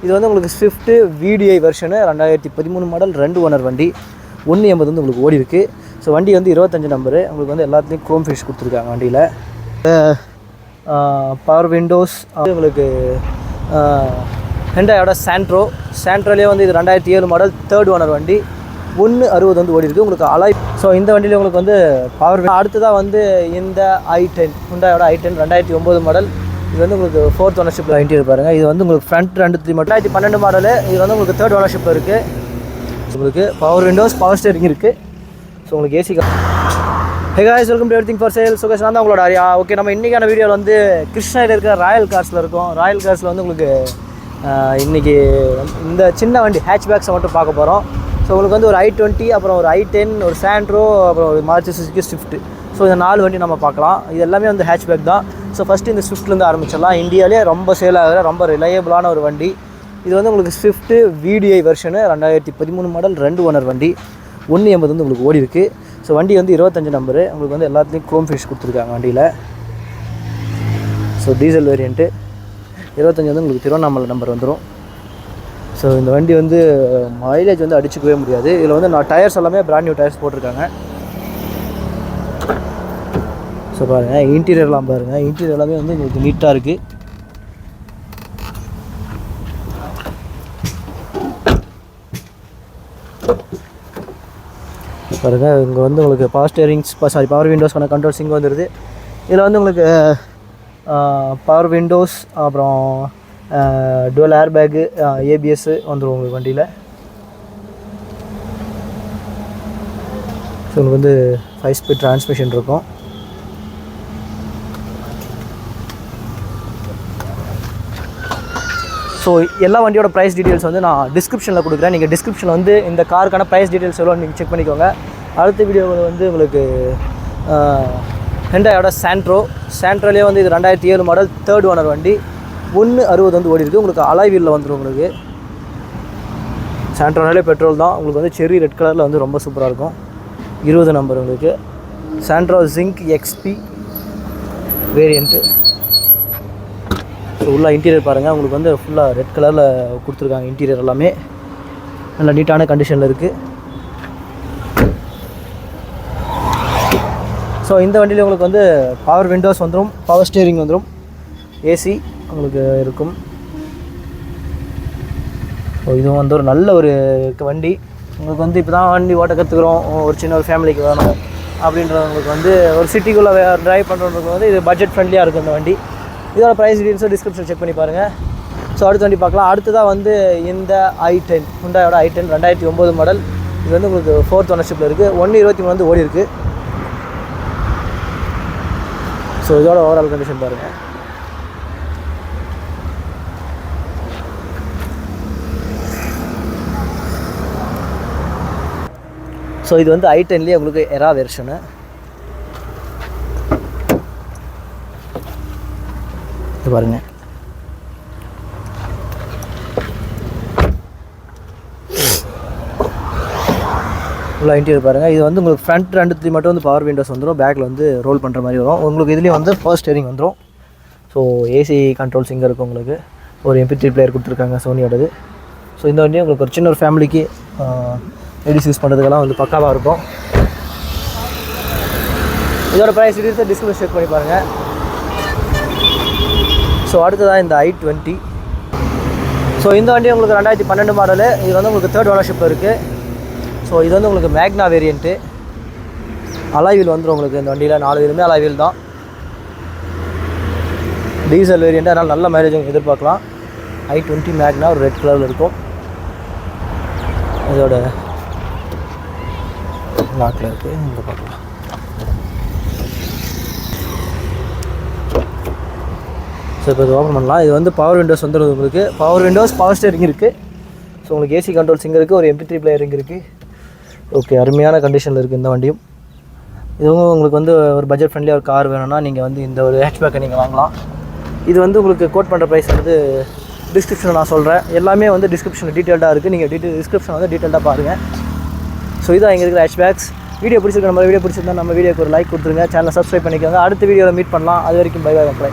இது வந்து உங்களுக்கு Swift VDI version 2013 model 2 owner வண்டி. 180 வந்து உங்களுக்கு ஓடி இருக்குது. ஸோ வண்டி வந்து 25 நம்பரு. உங்களுக்கு வந்து எல்லாத்துலேயும் க்ரோம் ஃபினிஷ் கொடுத்துருக்காங்க வண்டியில். பவர் விண்டோஸ் உங்களுக்கு ஹெண்டாயோட சாண்ட்ரோலேயே வந்து இது 2007 மாடல் 3rd ஓனர் வண்டி. 160 வந்து ஓடி இருக்குது உங்களுக்கு அலாய். ஸோ இந்த வண்டியில் உங்களுக்கு வந்து பவர். அடுத்ததாக வந்து இந்த i10 ஹெண்டாயோட i10 2009 மாடல். இது வந்து உங்களுக்கு 4th ஓனர்ஷிப்பில் இன்டீரியர் பாருங்கள். இது வந்து உங்களுக்கு ஃப்ரண்ட் 2 மட்டும் 2012 மாடலு. இது வந்து உங்களுக்கு 3rd ஓனர்ஷிப்பில் இருக்குது. உங்களுக்கு பவர் விண்டோஸ், பவர் ஸ்டேரிங் இருக்குது. ஸோ உங்களுக்கு AC. Hey guys, welcome to everything for sale. So guys, நான் தான் உங்களோட ஆரியா. ஓகே, நம்ம இன்றைக்கான வீடியோவில் வந்து கிருஷ்ணகிரியில் இருக்கிற ராயல் கார்ஸில் இருக்கோம். ராயல் கார்ஸில் வந்து உங்களுக்கு இன்றைக்கி இந்த சின்ன வண்டி ஹேட்ச்பேக்ஸை மட்டும் பார்க்க போகிறோம். ஸோ உங்களுக்கு வந்து ஒரு i20, அப்புறம் ஒரு i10, ஒரு சாண்ட்ரோ, அப்புறம் ஒரு மாருதி சுசுகி ஸ்விஃப்ட். ஸோ இந்த 4 வண்டி நம்ம பார்க்கலாம். இது எல்லாமே வந்து ஹேட்ச்பேக் தான். ஸோ ஃபஸ்ட்டு இந்த ஸ்விஃப்ட்லேருந்து ஆரம்பிச்சிடலாம். இந்தியாவிலே ரொம்ப சேல் ஆகிற ரொம்ப ரிலையபிளான ஒரு வண்டி. இது வந்து உங்களுக்கு Swift VDI version 2013 model 2 owner வண்டி. 180 வந்து உங்களுக்கு ஓடி இருக்குது. ஸோ வண்டி வந்து 25 நம்பரு. உங்களுக்கு வந்து எல்லாத்துலேயும் க்ரோம் ஃபினிஷ் கொடுத்துருக்காங்க வண்டியில். ஸோ டீசல் வேரியண்ட்டு 25 வந்து உங்களுக்கு திருவண்ணாமலை நம்பர் வந்துடும். ஸோ இந்த வண்டி வந்து மைலேஜ் வந்து அடிச்சுக்கவே முடியாது. இதில் வந்து நான் டயர்ஸ் எல்லாமே பிராண்ட் நியூ டயர்ஸ் போட்டிருக்காங்க. ஸோ பாருங்கள், இன்டீரியர்லாம் பாருங்கள். இன்டீரியர் எல்லாமே வந்து உங்களுக்கு நீட்டாக இருக்குது. பாருங்கள், இங்கே வந்து உங்களுக்கு பவர் ஸ்டேரிங்ஸ் பவர் விண்டோஸ்க்கான கண்ட்ரோல்ஸ் இங்கே வந்துடுது. இதில் வந்து உங்களுக்கு பவர் விண்டோஸ், அப்புறம் டுவல் ஏர் பேக்கு, ABS வந்துடும் உங்களுக்கு வண்டியில். ஸோ உங்களுக்கு வந்து 5 ஸ்பீட் டிரான்ஸ்மிஷன் இருக்கும். ஸோ எல்லா வண்டியோட ப்ரைஸ் டீட்டெயில்ஸ் வந்து நான் டிஸ்கிரிப்ஷனில் கொடுக்குறேன். நீங்கள் டிஸ்கிரிப்ஷனில் வந்து இந்த காருக்கான ப்ரைஸ் டீட்டெயில்ஸ் எவ்வளோ நீங்கள் செக் பண்ணிக்கோங்க. அடுத்த வீடியோவில் வந்து உங்களுக்கு ஹெண்டாயோட சாண்ட்ரோலேயே வந்து இது 2007 மாடல் 3rd ஓனர் வண்டி. 160 வந்து ஓடி இருக்குது. உங்களுக்கு அலாய் வீலில் வந்துடும். உங்களுக்கு சாண்ட்ரோனாலே பெட்ரோல் தான். உங்களுக்கு வந்து செர்ரி ரெட் கலரில் வந்து ரொம்ப சூப்பராக இருக்கும். 20 நம்பர் உங்களுக்கு Santro zinc XP variant. So உள்ள இன்டீரியர் பாருங்கள். உங்களுக்கு வந்து ஃபுல்லாக ரெட் கலரில் கொடுத்துருக்காங்க. இன்டீரியர் எல்லாமே நல்ல நீட்டான கண்டிஷனில் இருக்குது. ஸோ இந்த வண்டியில் உங்களுக்கு வந்து பவர் விண்டோஸ் வந்துடும், பவர் ஸ்டேரிங் வந்துடும், ஏசி உங்களுக்கு இருக்கும். ஸோ இதுவும் வந்து ஒரு நல்ல ஒரு வண்டி. உங்களுக்கு வந்து இப்போ தான் வண்டி ஓட்ட கற்றுக்குறோம், ஒரு சின்ன ஒரு ஃபேமிலிக்கு வேணும் அப்படின்றவங்களுக்கு வந்து ஒரு சிட்டிக்குள்ளே ட்ரைவ் பண்ணுறவங்களுக்கு வந்து இது பட்ஜெட் ஃப்ரெண்ட்லியாக இருக்கும் இந்த வண்டி. இதோட ப்ரைஸ் டீட்டெயில்ஸும் டிஸ்கிரிப்ஷன் செக் பண்ணி பாருங்கள். ஸோ அடுத்த வண்டி பார்க்கலாம். அடுத்ததாக வந்து இந்த i10 ஹுண்டாயோட i10 2009 மாடல். இது வந்து உங்களுக்கு 4th ஓனர்ஷிப்பில் இருக்குது. 123 வந்து ஓடி இருக்குது. ஸோ இதோட ஓவரால் கண்டிஷன் பாருங்கள். ஸோ இது வந்து i10லேயே உங்களுக்கு எரா வெர்ஷனு. இது பாருங்கள். ஃபுல்லாக இன்டீரியர் பாருங்கள். இது வந்து உங்களுக்கு ஃப்ரண்ட் 2 மட்டும் வந்து பவர் விண்டோஸ் வந்துடும். பேக்கில் வந்து ரோல் பண்ணுற மாதிரி வரும். உங்களுக்கு இதுலேயும் வந்து பவர் ஸ்டேரிங் வந்துடும். ஸோ ஏசி கண்ட்ரோல்ஸ் இங்கே இருக்கும். உங்களுக்கு ஒரு MP3 பிளேயர் கொடுத்துருக்காங்க சோனியோடது. ஸோ இந்த வண்டியும் உங்களுக்கு ஒரு சின்ன ஒரு ஃபேமிலிக்கு லேடிஸ் யூஸ் பண்ணுறதுக்கெல்லாம் வந்து பக்காவாக இருக்கும். இதோட ப்ரைஸ் டீட்டெயில்ஸை டிஸ்கிரிப்ஷன் செக் பண்ணி பாருங்கள். ஸோ அடுத்ததாக இந்த i20. ஸோ இந்த வண்டி உங்களுக்கு 2012 மாடலு. இது வந்து உங்களுக்கு 3rd ஓனர்ஷிப்பில் இருக்குது. ஸோ இது வந்து உங்களுக்கு மேக்னா வேரியண்ட்டு. அலாய் வீல் வந்துடும் உங்களுக்கு இந்த வண்டியில். 4 வீலுமே அலாய் வீல் தான். டீசல் வேரியண்ட்டு, அதனால் நல்ல மைலேஜ் எதிர்பார்க்கலாம். i20 மேக்னா ஒரு ரெட் கலரில் இருக்கும். இதோட லாக்கில் இருக்குது, இங்கே பார்க்கலாம். ஸோ இப்போ இது ஓப்பன் பண்ணலாம். இது வந்து பவர் விண்டோஸ் வந்துடுது. உங்களுக்கு பவர் விண்டோஸ், பவர் ஸ்டேரிங் இருக்குது. ஸோ உங்களுக்கு ஏசி கண்ட்ரோல்ஸ் இங்கே இருக்குது. ஒரு MP3 பிளேயர் இங்கே இருக்குது. ஓகே, அருமையான கண்டிஷனில் இருக்குது இந்த வண்டியும். இதுவும் உங்களுக்கு வந்து ஒரு பட்ஜெட் ஃப்ரெண்ட்லியாக ஒரு கார் வேணும்னா நீங்கள் வந்து இந்த ஒரு ஹேட்ச்பேக்கை நீங்கள் வாங்கலாம். இது வந்து உங்களுக்கு கோட் பண்ணுற ப்ரைஸ் வந்து டிஸ்கிரிப்ஷனில் நான் சொல்கிறேன். எல்லாமே வந்து டிஸ்கிரிப்ஷனில் டீட்டெயில்டாக இருக்குது. நீங்கள் டிஸ்கிரிப்ஷன் வந்து டீட்டெயில்டாக பாருங்கள். ஸோ இதான் இங்கே இருக்கிற ஹேட்ச்பேக்ஸ். வீடியோ பிடிச்சிருக்க நம்ம வீடியோ பிடிச்சிருந்தா நம்ம வீடியோக்கு ஒரு லைக் கொடுத்துருங்க. சேனலை சப்ஸ்கிரைப் பண்ணிக்கோங்க. அடுத்த வீடியோவில் மீட் பண்ணலாம். அது வரைக்கும் பை பை.